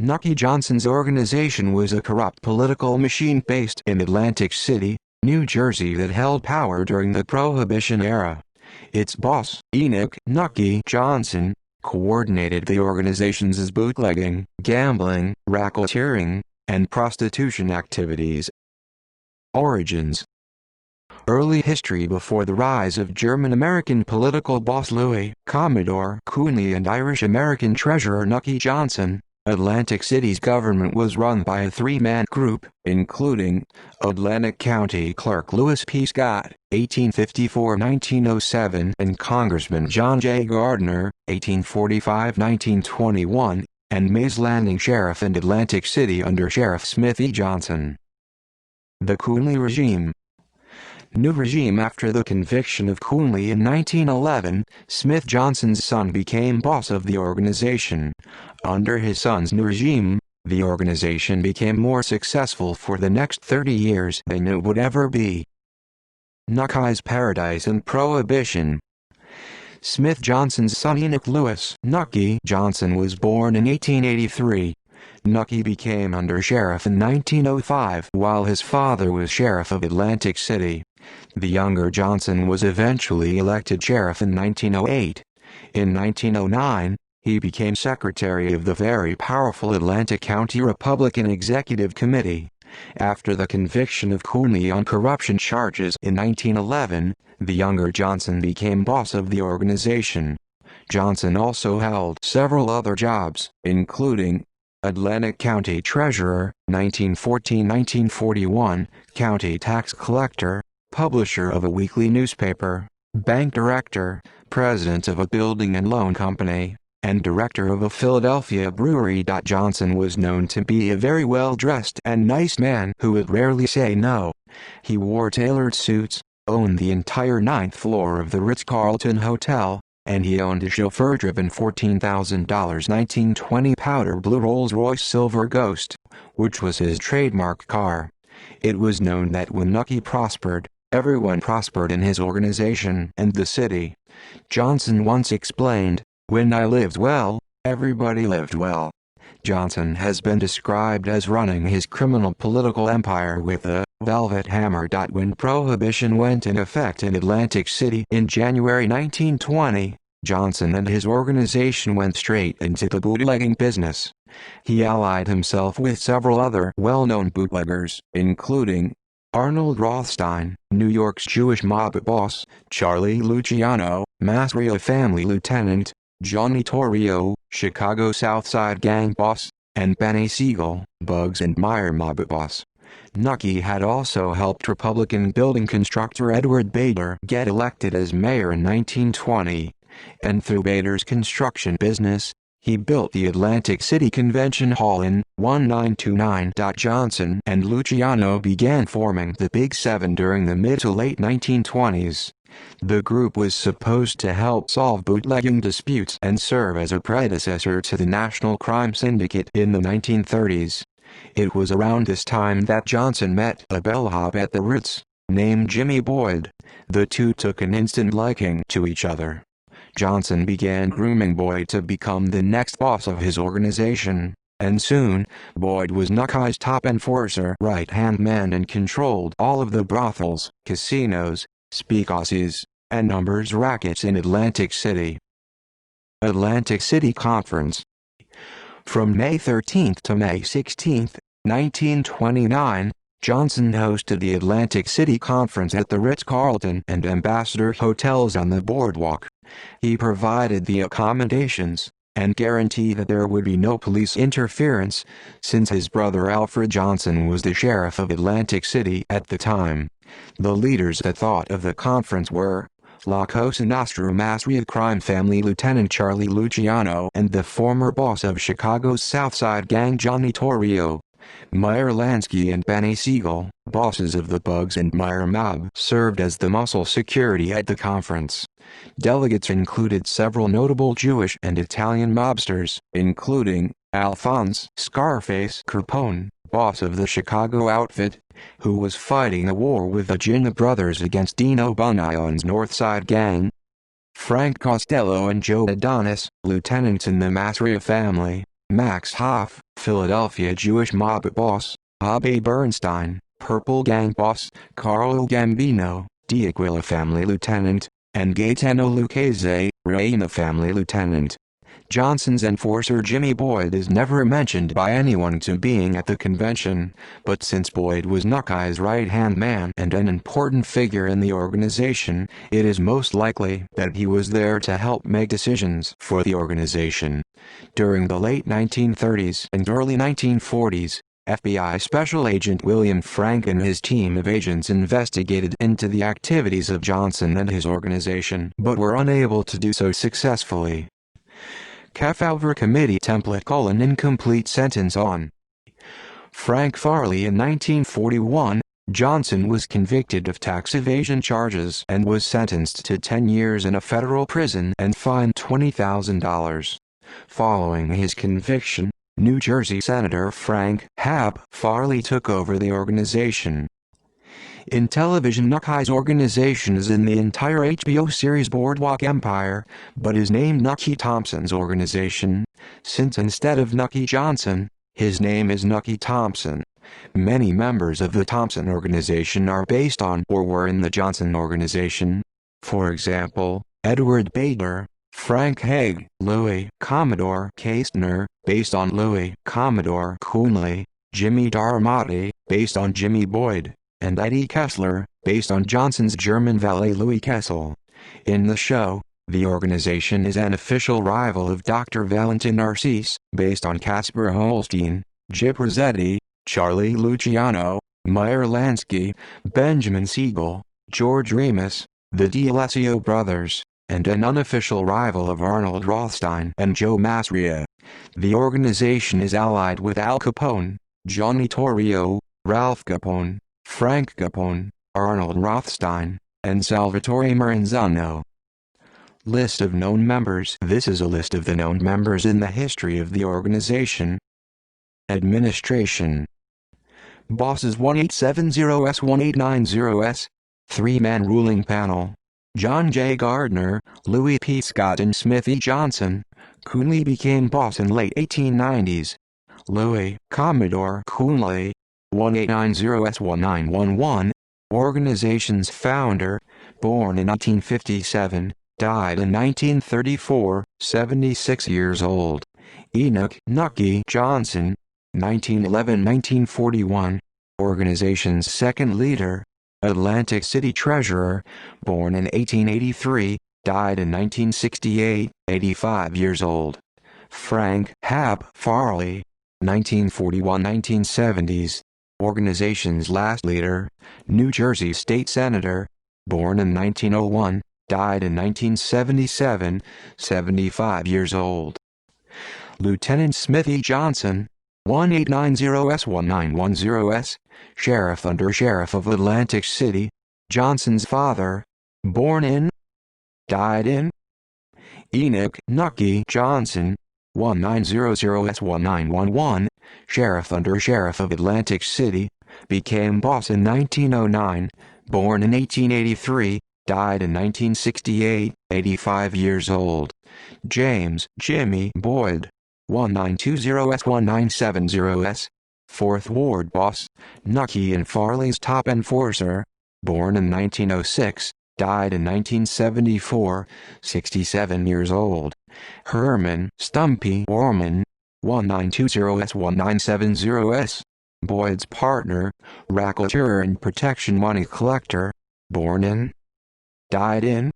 Nucky Johnson's organization was a corrupt political machine based in Atlantic City, New Jersey that held power during the Prohibition era. Its boss, Enoch Nucky Johnson, coordinated the organization's bootlegging, gambling, racketeering, and prostitution activities. Origins. Early history. Before the rise of German-American political boss Louis Commodore Cooney and Irish-American treasurer Nucky Johnson, Atlantic City's government was run by a three-man group, including Atlantic County Clerk Lewis P. Scott, 1854–1907, and Congressman John J. Gardner, 1845–1921, and Mays Landing Sheriff in Atlantic City under Sheriff Smith E. Johnson. The Cooney regime. New regime. After the conviction of Cooney in 1911, Smith Johnson's son became boss of the organization. Under his son's new regime, the organization became more successful for the next 30 years than it would ever be. Nucky's Paradise and Prohibition. Smith Johnson's son Enoch Lewis Nucky Johnson was born in 1883. Nucky became undersheriff in 1905 while his father was sheriff of Atlantic City. The younger Johnson was eventually elected sheriff in 1908. In 1909, he became secretary of the very powerful Atlantic County Republican Executive Committee. After the conviction of Cooney on corruption charges in 1911, the younger Johnson became boss of the organization. Johnson also held several other jobs, including Atlantic County Treasurer, 1914–1941, County Tax Collector, publisher of a weekly newspaper, bank director, president of a building and loan company, and director of a Philadelphia brewery. Johnson was known to be a very well-dressed and nice man who would rarely say no. He wore tailored suits, owned the entire 9th floor of the Ritz-Carlton Hotel, and he owned a chauffeur-driven $14,000 1920 powder blue Rolls-Royce Silver Ghost, which was his trademark car. It was known that when Nucky prospered, everyone prospered in his organization and the city. Johnson once explained, "When I lived well, everybody lived well." Johnson has been described as running his criminal political empire with a velvet hammer. When Prohibition went in effect in Atlantic City in January 1920, Johnson and his organization went straight into the bootlegging business. He allied himself with several other well-known bootleggers, including Arnold Rothstein, New York's Jewish mob boss, Charlie Luciano, Mafia family lieutenant, Johnny Torrio, Chicago South Side gang boss, and Benny Siegel, Bugs and Meyer mob boss. Nucky had also helped Republican building constructor Edward Bader get elected as mayor in 1920, and through Bader's construction business, he built the Atlantic City Convention Hall in 1929. Johnson and Luciano began forming the Big Seven during the mid to late 1920s. The group was supposed to help solve bootlegging disputes and serve as a predecessor to the National Crime Syndicate in the 1930s. It was around this time that Johnson met a bellhop at the Ritz, named Jimmy Boyd. The two took an instant liking to each other. Johnson began grooming Boyd to become the next boss of his organization, and soon, Boyd was Nucky's top enforcer, right-hand man, and controlled all of the brothels, casinos, speakeasies, and numbers rackets in Atlantic City. Atlantic City Conference. From May 13 to May 16, 1929, Johnson hosted the Atlantic City Conference at the Ritz-Carlton and Ambassador hotels on the boardwalk. He provided the accommodations, and guaranteed that there would be no police interference, since his brother Alfred Johnson was the sheriff of Atlantic City at the time. The leaders that thought of the conference were La Cosa Nostra Mafia crime family lieutenant Charlie Luciano and the former boss of Chicago's South Side gang Johnny Torrio. Meyer Lansky and Benny Siegel, bosses of the Bugs and Meyer mob, served as the muscle security at the conference. Delegates included several notable Jewish and Italian mobsters, including Alphonse Scarface Capone, boss of the Chicago outfit, who was fighting a war with the Gina brothers against Dino Bunion's North Side gang; Frank Costello and Joe Adonis, lieutenants in the Mafia family; Max Hoff, Philadelphia Jewish mob boss, Abe Bernstein, Purple Gang boss, Carlo Gambino, D'Aquila family lieutenant, and Gaetano Lucchese, Reina family lieutenant. Johnson's enforcer Jimmy Boyd is never mentioned by anyone to being at the convention, but since Boyd was Nucky's right-hand man and an important figure in the organization, it is most likely that he was there to help make decisions for the organization. During the late 1930s and early 1940s, FBI Special Agent William Frank and his team of agents investigated into the activities of Johnson and his organization but were unable to do so successfully. Kefauver Committee template: incomplete sentence on Frank Farley. In 1941, Johnson was convicted of tax evasion charges and was sentenced to 10 years in a federal prison and fined $20,000. Following his conviction, New Jersey Senator Frank "Hap" Farley took over the organization. In television, Nucky's organization is in the entire HBO series Boardwalk Empire, but is named Nucky Thompson's organization, since instead of Nucky Johnson, his name is Nucky Thompson. Many members of the Thompson organization are based on or were in the Johnson organization. For example, Edward Bader, Frank Hague, Louis Commodore Kastner, based on Louis Commodore Coonley, Jimmy Darmati, based on Jimmy Boyd, and Eddie Kessler, based on Johnson's German valet Louis Kessel. In the show, the organization is an official rival of Dr. Valentin Narcisse, based on Casper Holstein, Jip Rossetti, Charlie Luciano, Meyer Lansky, Benjamin Siegel, George Remus, the D'Alessio brothers, and an unofficial rival of Arnold Rothstein and Joe Masria. The organization is allied with Al Capone, Johnny Torrio, Ralph Capone, Frank Capone, Arnold Rothstein, and Salvatore Maranzano. List of known members. This is a list of the known members in the history of the organization. Administration. Bosses: 1870s-1890s. Three-man ruling panel: John J. Gardner, Louis P. Scott and Smithy Johnson. Coonley became boss in late 1890s. Louis Commodore Coonley, 1890s-1911, organization's founder, born in 1957, died in 1934, 76 years old. Enoch Nucky Johnson, 1911-1941, organization's second leader, Atlantic City treasurer, born in 1883, died in 1968, 85 years old. Frank "Hap" Farley, 1941-1970s, organization's last leader, New Jersey State Senator, born in 1901, died in 1977, 75 years old. Lieutenant Smithy Johnson, 1890s-1910s, Sheriff under Sheriff of Atlantic City, Johnson's father, born in, died in. Enoch Nucky Johnson, 1900s-1911, Sheriff under Sheriff of Atlantic City, became boss in 1909, born in 1883, died in 1968, 85 years old. James Jimmy Boyd, 1920s-1970s, 4th Ward boss, Nucky and Farley's top enforcer, born in 1906, died in 1974, 67 years old. Herman Stumpy Orman, 1920s-1970s, Boyd's partner, racketeer and protection money collector, born in, died in.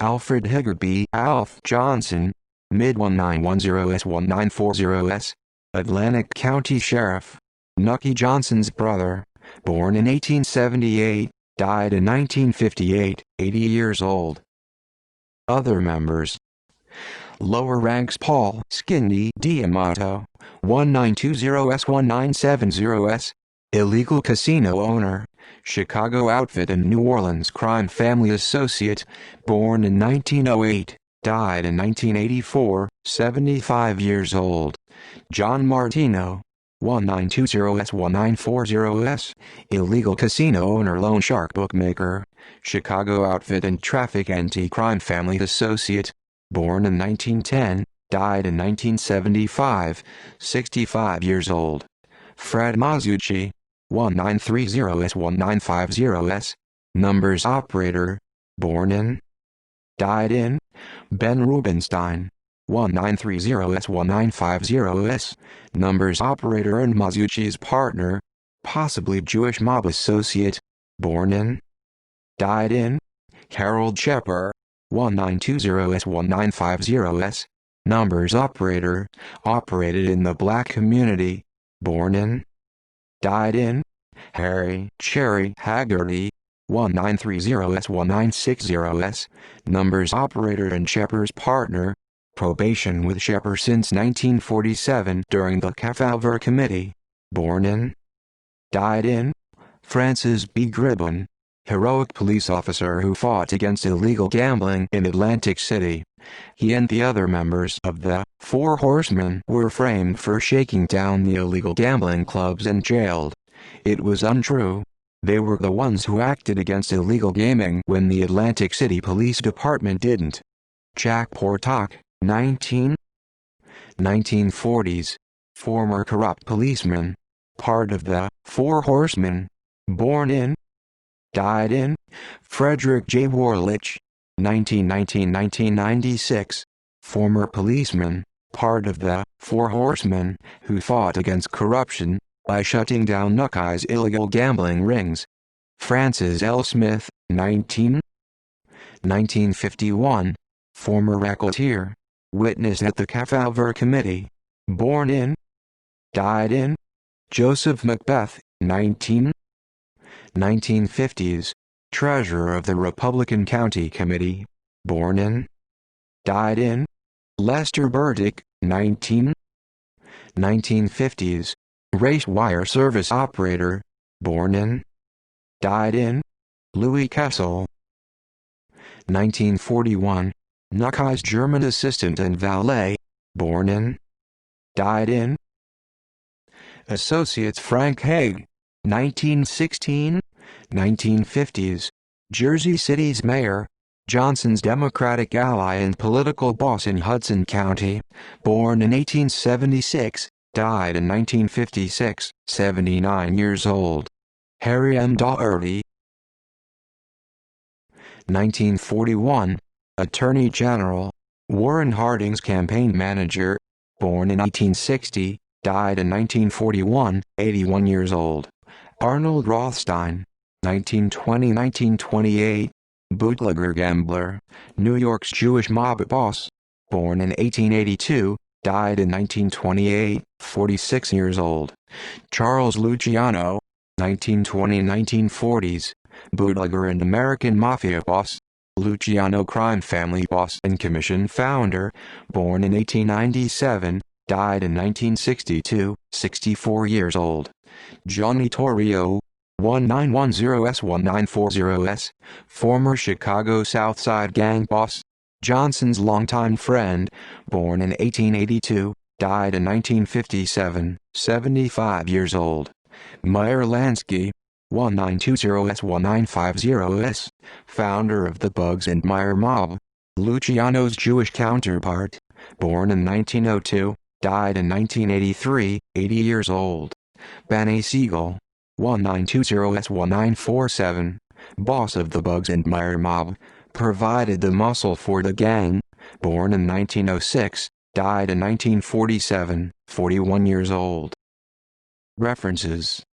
Alfred Higgerby Alf Johnson, mid-1910s-1940s, Atlantic County Sheriff, Nucky Johnson's brother, born in 1878, died in 1958, 80 years old. Other members. Lower ranks: Paul Skinny D'Amato, 1920s-1970s, illegal casino owner, Chicago outfit and New Orleans crime family associate, born in 1908, died in 1984, 75 years old. John Martino, 1920s-1940s, illegal casino owner, loan shark bookmaker, Chicago outfit and traffic anti-crime family associate, born in 1910, died in 1975, 65 years old. Fred Mazzucci, 1930S1950S, numbers operator, born in, died in. Ben Rubenstein, 1930S1950S, numbers operator and Mazzucci's partner, possibly Jewish mob associate, born in, died in. Harold Shepper, 1920S1950S, numbers operator, operated in the black community, born in, died in. Harry Cherry Haggerty, 1930S1960S, numbers operator and Shepper's partner, probation with Shepper since 1947 during the Kefauver Committee, born in, died in. Francis B. Gribbon, heroic police officer who fought against illegal gambling in Atlantic City. He and the other members of the Four Horsemen were framed for shaking down the illegal gambling clubs and jailed. It was untrue. They were the ones who acted against illegal gaming when the Atlantic City Police Department didn't. Jack Portock, 1940s, former corrupt policeman, part of the Four Horsemen, born in, died in. Frederick J. Warlich, 1919-1996, former policeman, part of the Four Horsemen, who fought against corruption by shutting down Nucky's illegal gambling rings. Francis L. Smith, 1951, former racketeer, witness at the Kefauver Committee, born in, died in. Joseph Macbeth, 1950s, treasurer of the Republican County Committee, born in, died in. Lester Burdick, 1950s, race wire service operator, born in, died in. Louis Kessel, 1941, Nucky's German assistant and valet, born in, died in. Associates Frank Haig, 1916, 1950s, Jersey City's mayor, Johnson's Democratic ally and political boss in Hudson County, born in 1876, died in 1956, 79 years old. Harry M. Daugherty, 1941, Attorney General, Warren Harding's campaign manager, born in 1860, died in 1941, 81 years old. Arnold Rothstein, 1920-1928, bootlegger gambler, New York's Jewish mob boss, born in 1882, died in 1928, 46 years old. Charles Luciano, 1920-1940s, bootlegger and American mafia boss, Luciano crime family boss and commission founder, born in 1897, died in 1962, 64 years old. Johnny Torrio, 1910S1940S, former Chicago South Side gang boss, Johnson's longtime friend, born in 1882, died in 1957, 75 years old. Meyer Lansky, 1920S1950S, founder of the Bugs and Meyer Mob, Luciano's Jewish counterpart, born in 1902, died in 1983, 80 years old. Benny Siegel, 1920S1947, boss of the Bugs and Meyer Mob, provided the muscle for the gang, born in 1906, died in 1947, 41 years old. References